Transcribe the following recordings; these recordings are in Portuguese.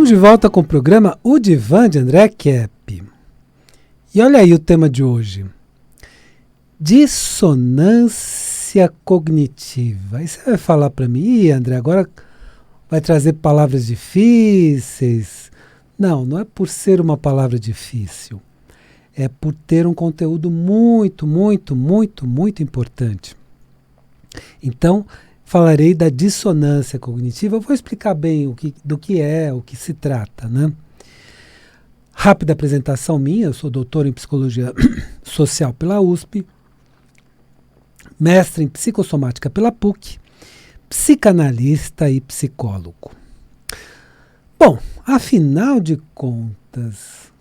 Estamos de volta com o programa O Divã de André Kepp. E olha aí o tema de hoje. Dissonância cognitiva. Aí você vai falar para mim, André, agora vai trazer palavras difíceis. Não é por ser uma palavra difícil. É por ter um conteúdo muito importante. Então, falarei da dissonância cognitiva. Eu vou explicar bem do que é, o que se trata, né? Rápida apresentação minha, eu sou doutor em psicologia social pela USP, mestre em psicossomática pela PUC, psicanalista e psicólogo. Bom, afinal de contas,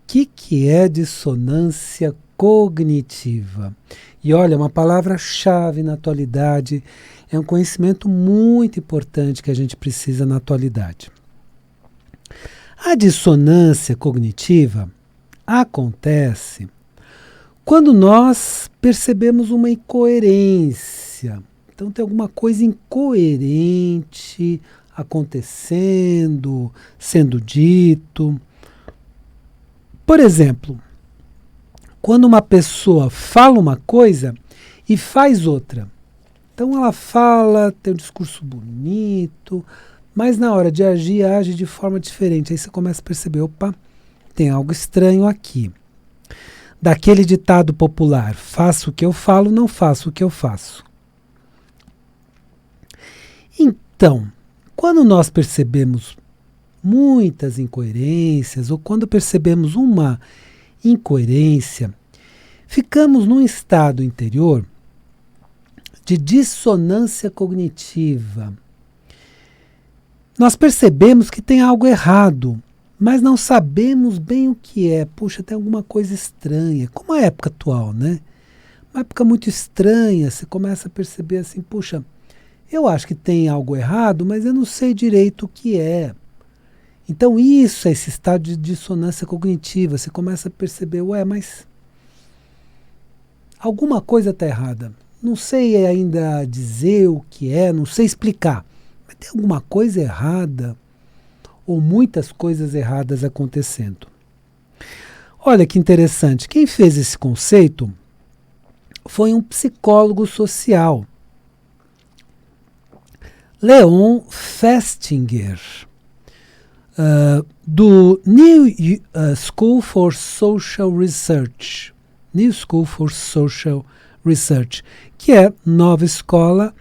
o que é dissonância cognitiva? E olha, uma palavra-chave na atualidade, é um conhecimento muito importante que a gente precisa na atualidade. A dissonância cognitiva acontece quando nós percebemos uma incoerência. Então tem alguma coisa incoerente acontecendo, sendo dito. Por exemplo, quando uma pessoa fala uma coisa e faz outra. Então ela fala, tem um discurso bonito, mas na hora de agir, age de forma diferente. Aí você começa a perceber, opa, tem algo estranho aqui. Daquele ditado popular, faço o que eu falo, não faço o que eu faço. Então, quando nós percebemos muitas incoerências, ou quando percebemos uma incoerência, ficamos num estado interior de dissonância cognitiva. Nós percebemos que tem algo errado, mas não sabemos bem o que é. Puxa, tem alguma coisa estranha. Como a época atual, né? Uma época muito estranha, você começa a perceber assim, puxa, eu acho que tem algo errado, mas eu não sei direito o que é. Então isso é esse estado de dissonância cognitiva. Você começa a perceber, mas alguma coisa está errada. Não sei ainda dizer o que é, não sei explicar. Mas tem alguma coisa errada ou muitas coisas erradas acontecendo. Olha que interessante. Quem fez esse conceito foi um psicólogo social, Leon Festinger, do New School for Social Research. New School for Social Research, que é nova escola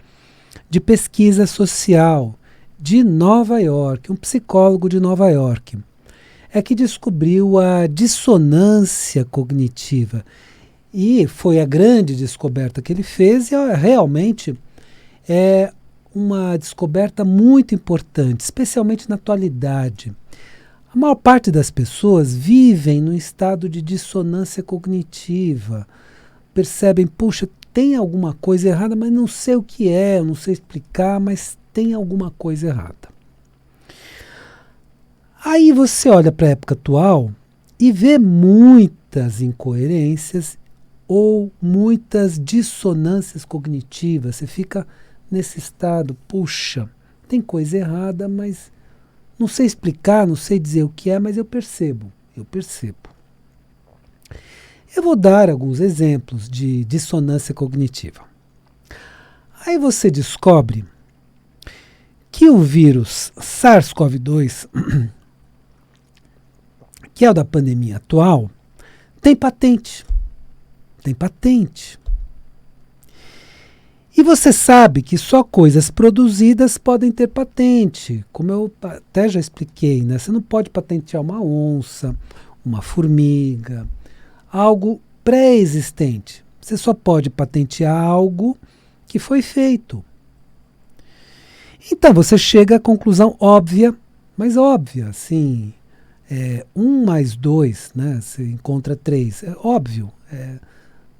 de pesquisa social de Nova York, um psicólogo de Nova York, é que descobriu a dissonância cognitiva. E foi a grande descoberta que ele fez, e realmente é uma descoberta muito importante, especialmente na atualidade. A maior parte das pessoas vivem num estado de dissonância cognitiva. Percebem, puxa, tem alguma coisa errada, mas não sei o que é, eu não sei explicar, mas tem alguma coisa errada. Aí você olha para a época atual e vê muitas incoerências ou muitas dissonâncias cognitivas. Você fica nesse estado, puxa, tem coisa errada, mas não sei explicar, não sei dizer o que é, mas eu percebo. Eu vou dar alguns exemplos de dissonância cognitiva. Aí você descobre que o vírus SARS-CoV-2, que é o da pandemia atual, tem patente. E você sabe que só coisas produzidas podem ter patente, como eu até já expliquei, né? Você não pode patentear uma onça, uma formiga, algo pré-existente. Você só pode patentear algo que foi feito. Então você chega à conclusão óbvia, mas óbvia, assim, 1 mais 2, né? Você encontra 3, é óbvio,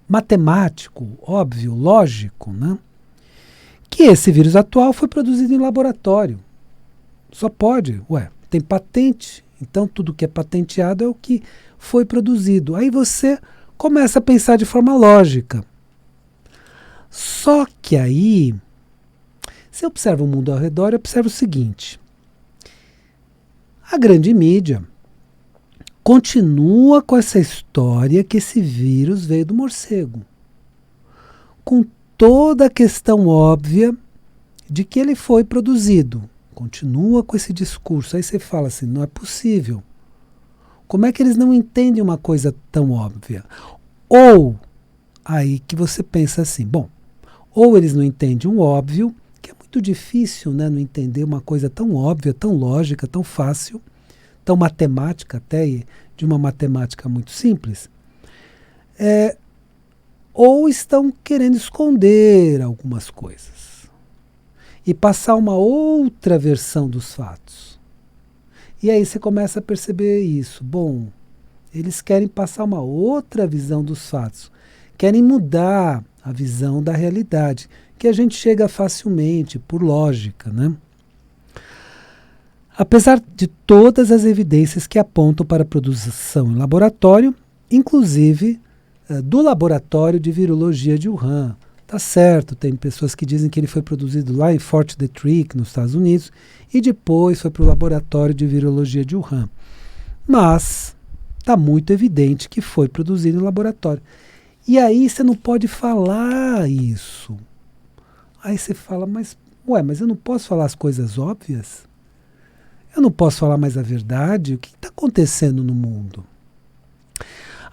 matemático, óbvio, lógico, né? Que esse vírus atual foi produzido em laboratório. Só pode, tem patente, então tudo que é patenteado é o que foi produzido. Aí você começa a pensar de forma lógica. Só que aí, se eu observo o mundo ao redor, eu observo o seguinte. A grande mídia continua com essa história que esse vírus veio do morcego, com toda a questão óbvia de que ele foi produzido. Continua com esse discurso. Aí você fala assim, não é possível. Como é que eles não entendem uma coisa tão óbvia? Ou, aí que você pensa assim, bom, ou eles não entendem um óbvio, que é muito difícil, né, não entender uma coisa tão óbvia, tão lógica, tão fácil, tão matemática até, de uma matemática muito simples, ou estão querendo esconder algumas coisas e passar uma outra versão dos fatos. E aí você começa a perceber isso. Bom, eles querem passar uma outra visão dos fatos, querem mudar a visão da realidade, que a gente chega facilmente, por lógica, né? Apesar de todas as evidências que apontam para a produção em laboratório, inclusive do laboratório de virologia de Wuhan. Tá certo, tem pessoas que dizem que ele foi produzido lá em Fort Detrick, nos Estados Unidos, e depois foi para o laboratório de virologia de Wuhan. Mas está muito evidente que foi produzido em laboratório. E aí você não pode falar isso. Aí você fala, mas eu não posso falar as coisas óbvias? Eu não posso falar mais a verdade? O que está acontecendo no mundo?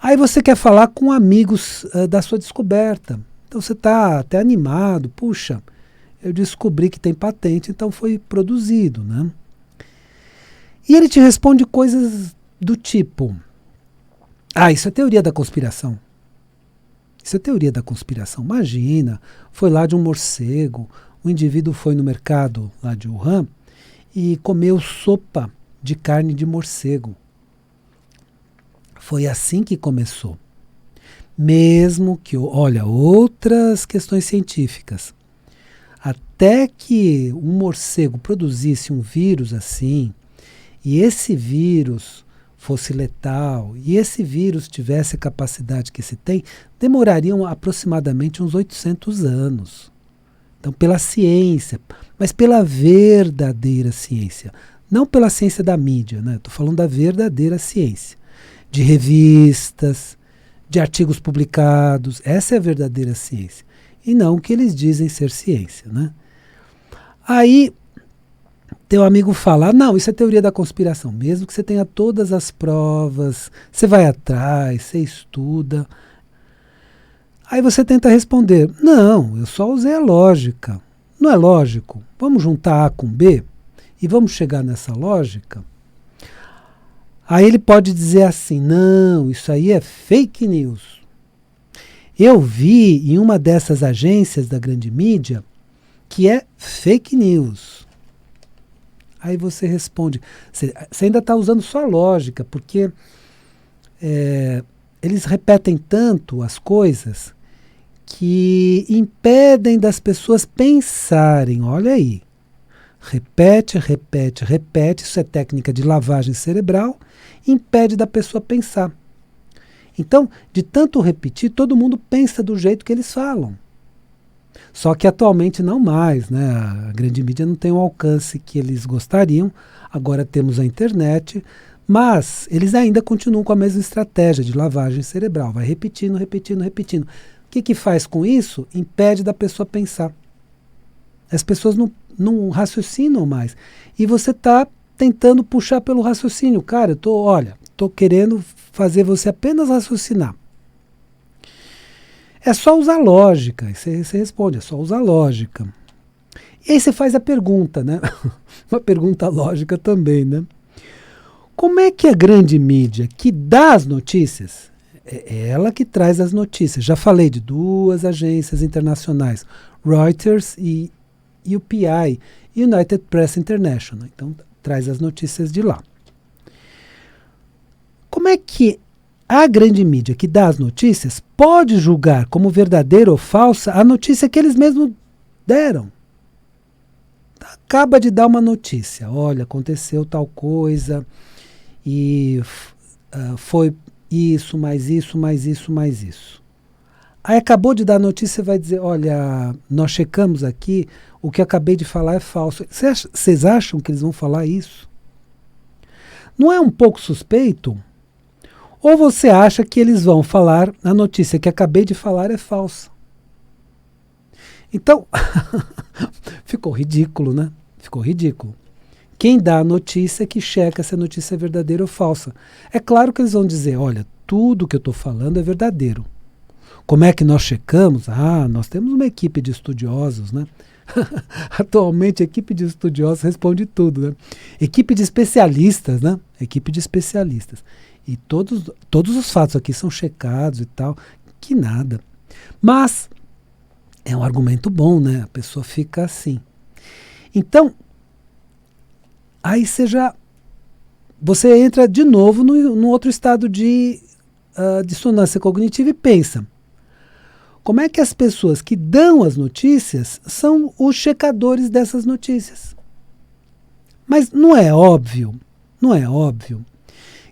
Aí você quer falar com amigos da sua descoberta. Então você está até animado. Puxa, eu descobri que tem patente, então foi produzido, né? E ele te responde coisas do tipo, isso é teoria da conspiração. Isso é teoria da conspiração. Imagina, foi lá de um morcego, o indivíduo foi no mercado lá de Wuhan e comeu sopa de carne de morcego. Foi assim que começou. Mesmo que, olha, outras questões científicas. Até que um morcego produzisse um vírus assim, e esse vírus fosse letal, e esse vírus tivesse a capacidade que se tem, demorariam aproximadamente uns 800 anos. Então, pela ciência, mas pela verdadeira ciência. Não pela ciência da mídia, né? Estou falando da verdadeira ciência. De revistas, de artigos publicados. Essa é a verdadeira ciência. E não o que eles dizem ser ciência, né? Aí, teu amigo fala, não, isso é teoria da conspiração. Mesmo que você tenha todas as provas, você vai atrás, você estuda. Aí você tenta responder, não, eu só usei a lógica. Não é lógico? Vamos juntar A com B e vamos chegar nessa lógica? Aí ele pode dizer assim, não, isso aí é fake news. Eu vi em uma dessas agências da grande mídia que é fake news. Aí você responde, você ainda está usando sua lógica, porque eles repetem tanto as coisas que impedem das pessoas pensarem. Olha aí, repete, repete, repete, isso é técnica de lavagem cerebral, impede da pessoa pensar. Então, de tanto repetir, todo mundo pensa do jeito que eles falam. Só que atualmente não mais, né? A grande mídia não tem o alcance que eles gostariam. Agora temos a internet, mas eles ainda continuam com a mesma estratégia de lavagem cerebral. Vai repetindo, repetindo, repetindo. O que faz com isso? Impede da pessoa pensar. As pessoas não raciocinam mais. E você está tentando puxar pelo raciocínio. Cara, estou querendo fazer você apenas raciocinar. É só usar lógica. Você responde, é só usar lógica. E aí você faz a pergunta, né? Uma pergunta lógica também, né? Como é que a grande mídia que dá as notícias, é ela que traz as notícias. Já falei de duas agências internacionais, Reuters e UPI, United Press International. Então, traz as notícias de lá. Como é que a grande mídia que dá as notícias pode julgar como verdadeira ou falsa a notícia que eles mesmos deram? Acaba de dar uma notícia. Olha, aconteceu tal coisa e foi isso, mais isso, mais isso, mais isso. Aí acabou de dar a notícia e vai dizer, olha, nós checamos aqui, o que acabei de falar é falso. Vocês acham que eles vão falar isso? Não é um pouco suspeito? Ou você acha que eles vão falar a notícia que acabei de falar é falsa? Então, ficou ridículo, né? Ficou ridículo. Quem dá a notícia é que checa se a notícia é verdadeira ou falsa. É claro que eles vão dizer, olha, tudo que eu estou falando é verdadeiro. Como é que nós checamos? Nós temos uma equipe de estudiosos, né? Atualmente, a equipe de estudiosos responde tudo, né? Equipe de especialistas, né? Equipe de especialistas. E todos os fatos aqui são checados e tal. Que nada. Mas é um argumento bom, né? A pessoa fica assim. Então, aí você entra de novo no outro estado de dissonância cognitiva e pensa. Como é que as pessoas que dão as notícias são os checadores dessas notícias? Mas não é óbvio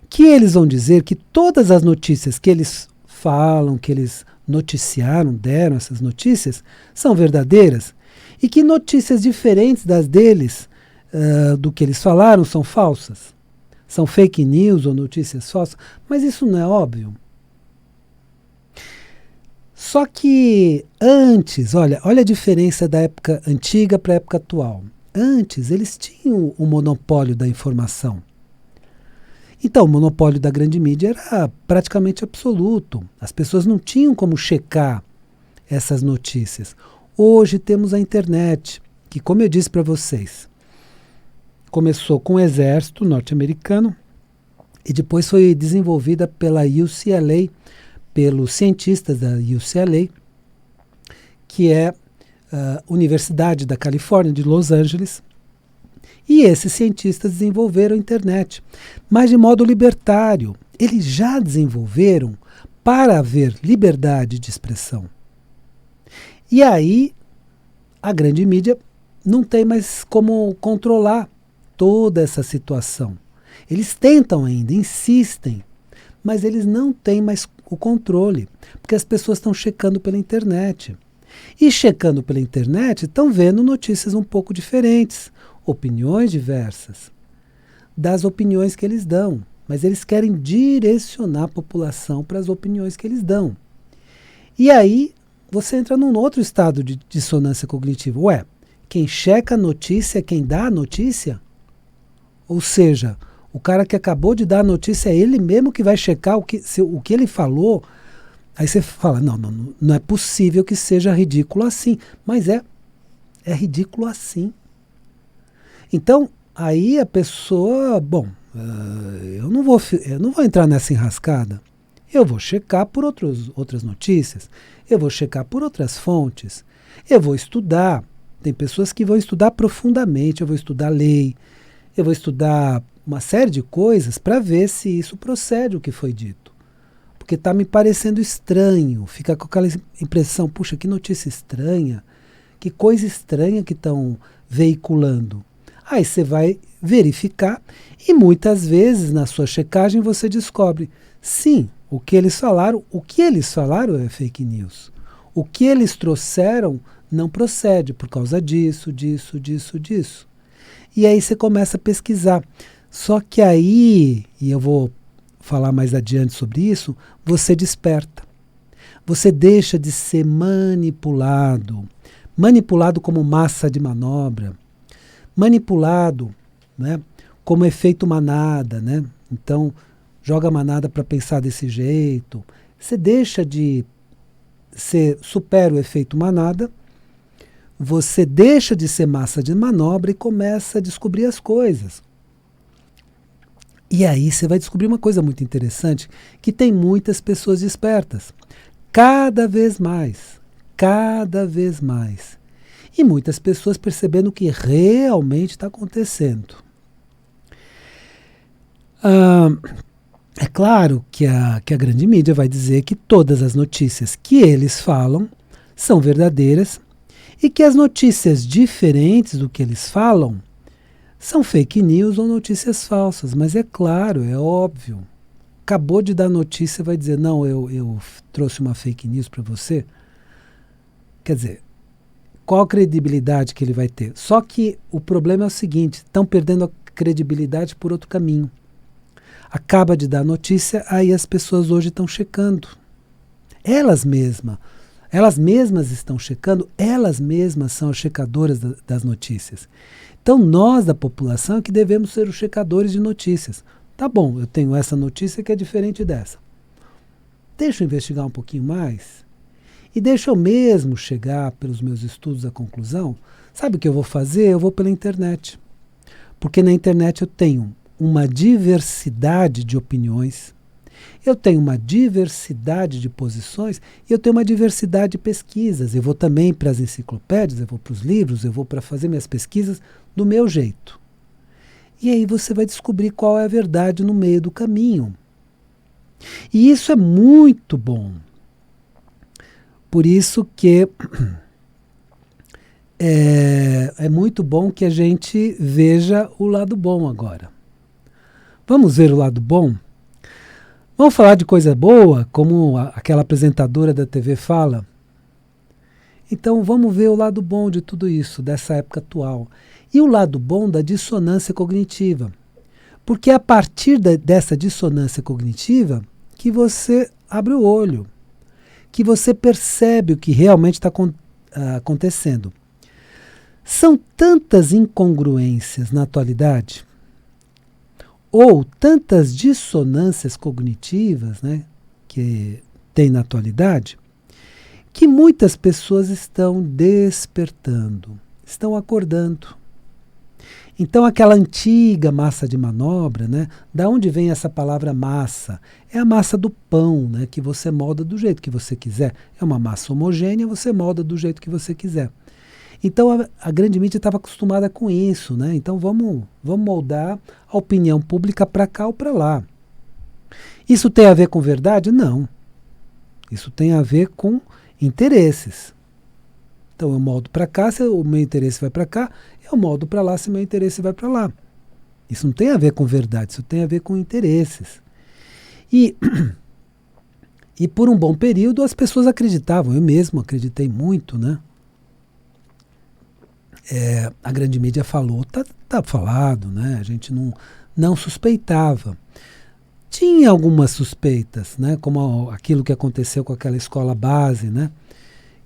que eles vão dizer que todas as notícias que eles falam, que eles noticiaram, deram essas notícias, são verdadeiras e que notícias diferentes das deles, do que eles falaram, são falsas? São fake news ou notícias falsas? Mas isso não é óbvio. Só que antes, olha a diferença da época antiga para a época atual. Antes, eles tinham o monopólio da informação. Então, o monopólio da grande mídia era praticamente absoluto. As pessoas não tinham como checar essas notícias. Hoje temos a internet, que, como eu disse para vocês, começou com o exército norte-americano e depois foi desenvolvida pela UCLA, pelos cientistas da UCLA, que é a Universidade da Califórnia, de Los Angeles. E esses cientistas desenvolveram a internet, mas de modo libertário. Eles já desenvolveram para haver liberdade de expressão. E aí, a grande mídia não tem mais como controlar toda essa situação. Eles tentam ainda, insistem, mas eles não têm mais o controle, porque as pessoas estão checando pela internet. E checando pela internet, estão vendo notícias um pouco diferentes, opiniões diversas das opiniões que eles dão, mas eles querem direcionar a população para as opiniões que eles dão. E aí você entra num outro estado de dissonância cognitiva. Ué, quem checa a notícia é quem dá a notícia? Ou seja, o cara que acabou de dar a notícia é ele mesmo que vai checar o que ele falou. Aí você fala, não é possível que seja ridículo assim. Mas é ridículo assim. Então, aí a pessoa, eu não vou entrar nessa enrascada. Eu vou checar por outras notícias. Eu vou checar por outras fontes. Eu vou estudar. Tem pessoas que vão estudar profundamente. Eu vou estudar lei. Eu vou estudar uma série de coisas para ver se isso procede o que foi dito. Porque está me parecendo estranho. Fica com aquela impressão, puxa, que notícia estranha. Que coisa estranha que estão veiculando. Aí você vai verificar e muitas vezes na sua checagem você descobre, sim, o que eles falaram é fake news. O que eles trouxeram não procede por causa disso. E aí você começa a pesquisar. Só que aí, e eu vou falar mais adiante sobre isso, você desperta. Você deixa de ser manipulado como massa de manobra, manipulado, né, como efeito manada, né? Então, joga a manada para pensar desse jeito. Você deixa de supera o efeito manada, você deixa de ser massa de manobra e começa a descobrir as coisas. E aí você vai descobrir uma coisa muito interessante, que tem muitas pessoas despertas. Cada vez mais. E muitas pessoas percebendo o que realmente está acontecendo. É claro que a grande mídia vai dizer que todas as notícias que eles falam são verdadeiras e que as notícias diferentes do que eles falam são fake news ou notícias falsas. Mas é claro, é óbvio. Acabou de dar notícia, vai dizer, não, eu trouxe uma fake news para você. Quer dizer, qual a credibilidade que ele vai ter? Só que o problema é o seguinte, estão perdendo a credibilidade por outro caminho. acaba de dar notícia, aí as pessoas hoje estão checando. Elas mesmas estão checando, elas mesmas são as checadoras das notícias. Então nós da população é que devemos ser os checadores de notícias. Tá bom, eu tenho essa notícia que é diferente dessa. Deixa eu investigar um pouquinho mais e deixa eu mesmo chegar pelos meus estudos à conclusão. Sabe o que eu vou fazer? Eu vou pela internet. Porque na internet eu tenho uma diversidade de opiniões, eu tenho uma diversidade de posições e eu tenho uma diversidade de pesquisas. Eu vou também para as enciclopédias, eu vou para os livros, eu vou para fazer minhas pesquisas do meu jeito. E aí você vai descobrir qual é a verdade no meio do caminho. E isso é muito bom. Por isso que é muito bom que a gente veja o lado bom agora. Vamos ver o lado bom? Vamos falar de coisa boa, como aquela apresentadora da TV fala? Então vamos ver o lado bom de tudo isso, dessa época atual. E o lado bom da dissonância cognitiva. Porque é a partir dessa dissonância cognitiva que você abre o olho, que você percebe o que realmente está acontecendo. São tantas incongruências na atualidade, ou tantas dissonâncias cognitivas, né, que tem na atualidade, que muitas pessoas estão despertando, estão acordando. Então aquela antiga massa de manobra, né, da onde vem essa palavra massa? É a massa do pão, né, que você molda do jeito que você quiser. É uma massa homogênea, você molda do jeito que você quiser. Então a grande mídia estava acostumada com isso, né? Então vamos moldar a opinião pública para cá ou para lá. Isso tem a ver com verdade? Não. Isso tem a ver com interesses. Então eu moldo para cá, se o meu interesse vai para cá, eu moldo para lá se o meu interesse vai para lá. Isso não tem a ver com verdade, isso tem a ver com interesses. E por um bom período as pessoas acreditavam, eu mesmo acreditei muito, né? A grande mídia falou, tá falado, né? A gente não suspeitava. Tinha algumas suspeitas, né? Como aquilo que aconteceu com aquela escola base, né?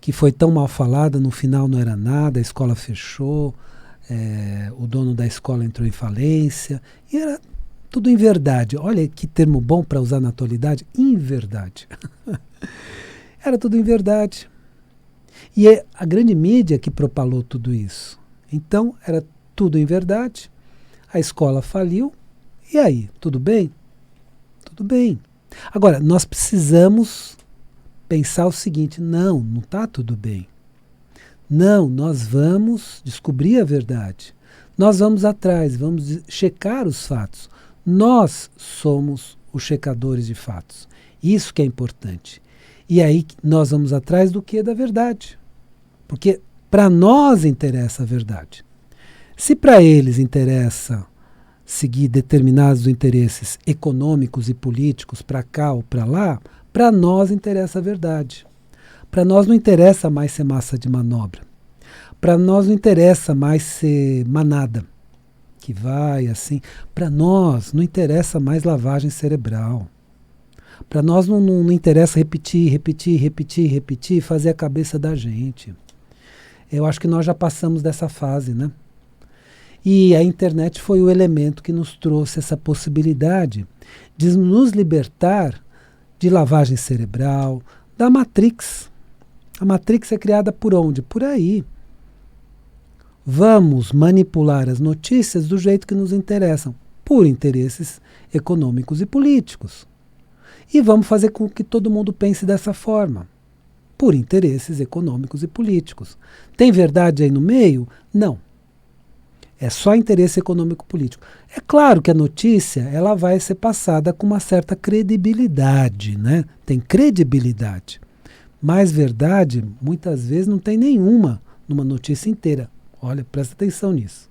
Que foi tão mal falada, no final não era nada, a escola fechou, o dono da escola entrou em falência, e era tudo em verdade. Olha que termo bom para usar na atualidade, inverdade. Era tudo em verdade. E é a grande mídia que propalou tudo isso. Então, era tudo em verdade, a escola faliu, e aí, tudo bem? Tudo bem. Agora, nós precisamos pensar o seguinte, não está tudo bem. Não, nós vamos descobrir a verdade. Nós vamos atrás, vamos checar os fatos. Nós somos os checadores de fatos. Isso que é importante. E aí nós vamos atrás do que? Da verdade. Porque para nós interessa a verdade. Se para eles interessa seguir determinados interesses econômicos e políticos para cá ou para lá, para nós interessa a verdade. Para nós não interessa mais ser massa de manobra. Para nós não interessa mais ser manada, que vai assim. Para nós não interessa mais lavagem cerebral. Para nós não interessa repetir, fazer a cabeça da gente. Eu acho que nós já passamos dessa fase, né? E a internet foi o elemento que nos trouxe essa possibilidade de nos libertar de lavagem cerebral, da Matrix. A Matrix é criada por onde? Por aí. Vamos manipular as notícias do jeito que nos interessam, por interesses econômicos e políticos. E vamos fazer com que todo mundo pense dessa forma, por interesses econômicos e políticos. Tem verdade aí no meio? Não. É só interesse econômico-político. É claro que a notícia ela vai ser passada com uma certa credibilidade, né? Tem credibilidade. Mas verdade, muitas vezes, não tem nenhuma numa notícia inteira. Olha, presta atenção nisso.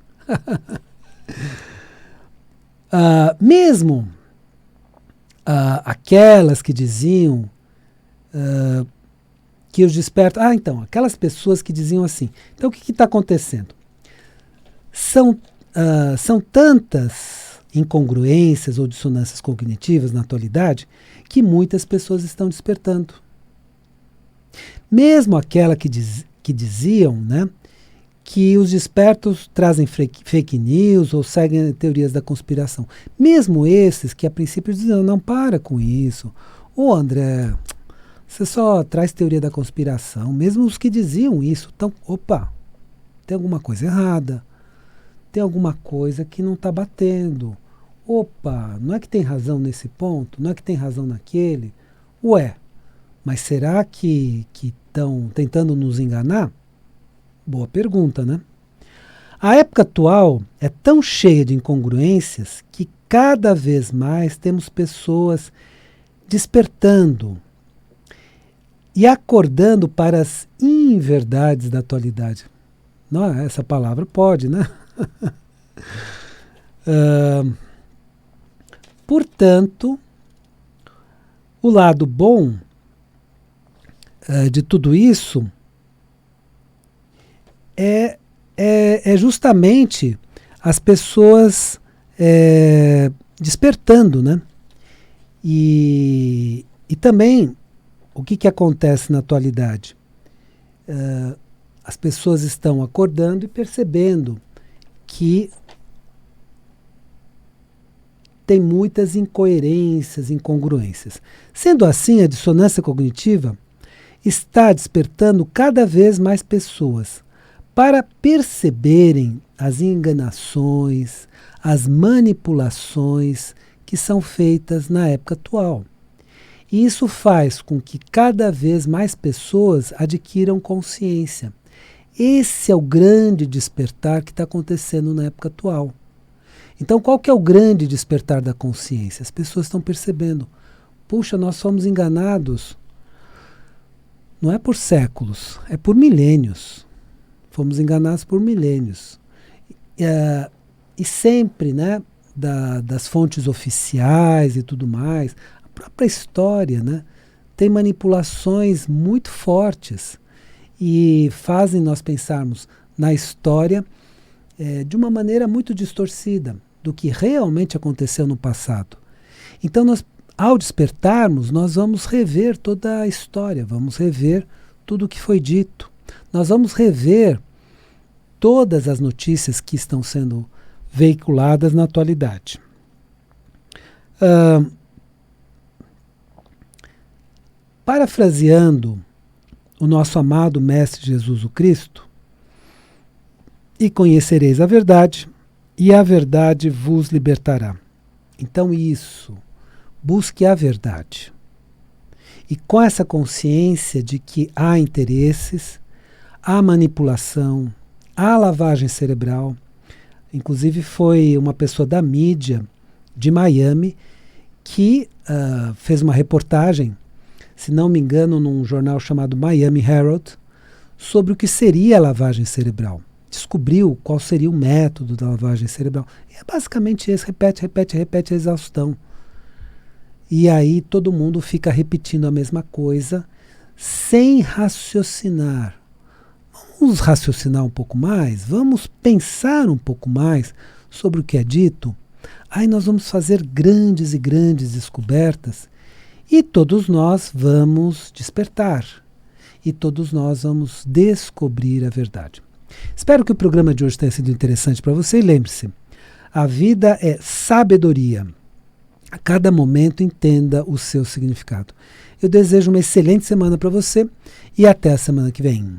Mesmo aquelas que diziam que os despertam... então, aquelas pessoas que diziam assim. Então, o que está acontecendo? São tantas incongruências ou dissonâncias cognitivas na atualidade que muitas pessoas estão despertando. Mesmo aquela que diziam, né, que os despertos trazem fake news ou seguem teorias da conspiração. Mesmo esses que a princípio diziam, não, para com isso. Ô André, você só traz teoria da conspiração. Mesmo os que diziam isso, então, opa, tem alguma coisa errada. Tem alguma coisa que não está batendo. Opa, não é que tem razão nesse ponto? Não é que tem razão naquele? Ué, mas será que estão tentando nos enganar? Boa pergunta, né? A época atual é tão cheia de incongruências que cada vez mais temos pessoas despertando e acordando para as inverdades da atualidade. Não, essa palavra pode, né? Portanto, o lado bom de tudo isso é justamente as pessoas despertando, né? E também, o que acontece na atualidade? As pessoas estão acordando e percebendo que tem muitas incoerências, incongruências. Sendo assim, a dissonância cognitiva está despertando cada vez mais pessoas para perceberem as enganações, as manipulações que são feitas na época atual. E isso faz com que cada vez mais pessoas adquiram consciência. Esse é o grande despertar que está acontecendo na época atual. Então, qual que é o grande despertar da consciência? As pessoas estão percebendo, puxa, nós somos enganados. Não é por séculos, é por milênios. Fomos enganados por milênios. E sempre, né, das fontes oficiais e tudo mais, a própria história, né, tem manipulações muito fortes e fazem nós pensarmos na história de uma maneira muito distorcida do que realmente aconteceu no passado. Então, ao despertarmos, nós vamos rever toda a história, vamos rever tudo o que foi dito. Nós vamos rever todas as notícias que estão sendo veiculadas na atualidade. Parafraseando o nosso amado Mestre Jesus o Cristo, e conhecereis a verdade, e a verdade vos libertará. Então isso, busque a verdade. E com essa consciência de que há interesses, há manipulação, há lavagem cerebral. Inclusive foi uma pessoa da mídia de Miami que fez uma reportagem, se não me engano, num jornal chamado Miami Herald, sobre o que seria a lavagem cerebral. Descobriu qual seria o método da lavagem cerebral. E é basicamente esse, repete a exaustão. E aí todo mundo fica repetindo a mesma coisa, sem raciocinar. Vamos raciocinar um pouco mais? Vamos pensar um pouco mais sobre o que é dito? Aí nós vamos fazer grandes e grandes descobertas e todos nós vamos despertar. E todos nós vamos descobrir a verdade. Espero que o programa de hoje tenha sido interessante para você e lembre-se, a vida é sabedoria. A cada momento entenda o seu significado. Eu desejo uma excelente semana para você e até a semana que vem.